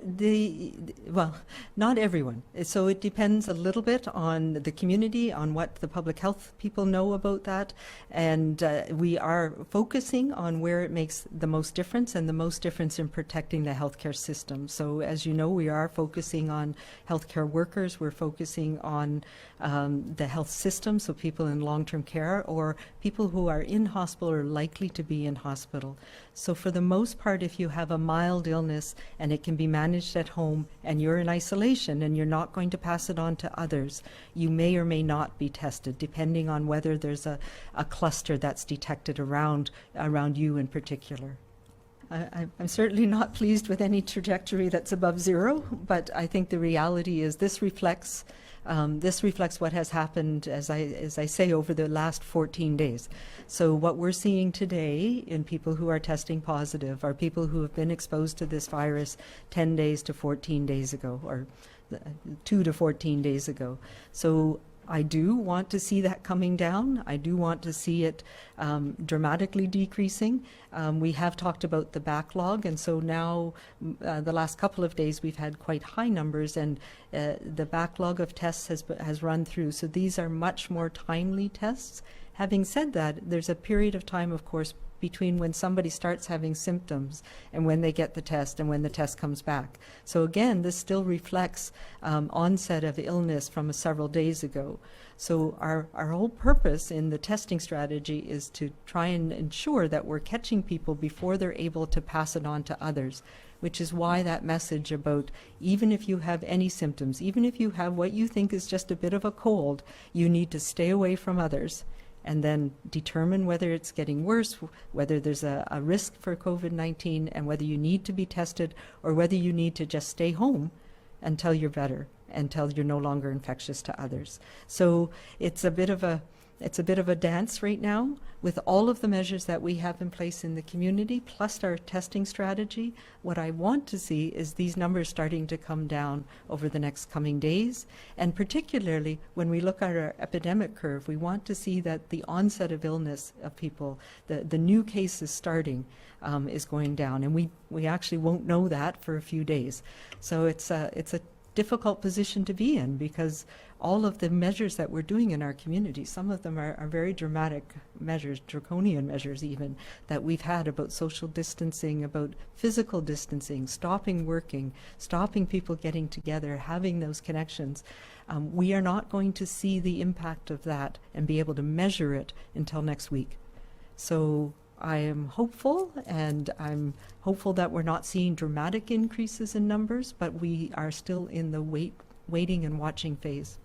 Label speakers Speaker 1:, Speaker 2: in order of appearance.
Speaker 1: Well, not everyone. So it depends a little bit on the community, on what the public health people know about that. And we are focusing on where it makes the most difference and the most difference in protecting the healthcare system. So as you know, we are focusing on healthcare workers. We're focusing on the health system, so people in long-term care or people who are in hospital or likely to be in hospital. So for the most part, if you have a mild illness and it can be managed at home and you're in isolation and you're not going to pass it on to others, you may or may not be tested, depending on whether there's a cluster that's detected around you in particular. I'm certainly not pleased with any trajectory that's above zero, but I think the reality is this reflects what has happened, as I say, over the last 14 days. So what we're seeing today in people who are testing positive are people who have been exposed to this virus 10 days to 14 days ago, or 2 to 14 days ago. So I do want to see that coming down. I do want to see it dramatically decreasing. We have talked about the backlog, and so now the last couple of days we've had quite high numbers, and the backlog of tests has run through. So these are much more timely tests. Having said that, there's a period of time, of course, between when somebody starts having symptoms and when they get the test and when the test comes back. So again, this still reflects onset of illness from several days ago. So our whole purpose in the testing strategy is to try and ensure that we're catching people before they're able to pass it on to others, which is why that message about even if you have any symptoms, even if you have what you think is just a bit of a cold, you need to stay away from others and then determine whether it's getting worse, whether there's a risk for COVID-19, and whether you need to be tested or whether you need to just stay home until you're better, until you're no longer infectious to others. So it's a bit of a dance right now with all of the measures that we have in place in the community, plus our testing strategy. What I want to see is these numbers starting to come down over the next coming days. And particularly when we look at our epidemic curve, we want to see that the onset of illness of people, the new cases starting, is going down. And we actually won't know that for a few days. So it's a difficult position to be in, because all of the measures that we're doing in our community, some of them are very dramatic measures, draconian measures even, that we've had about social distancing, about physical distancing, stopping working, stopping people getting together, having those connections. We are not going to see the impact of that and be able to measure it until next week. So I am hopeful, and I'm hopeful that we're not seeing dramatic increases in numbers, but we are still in the waiting and watching phase.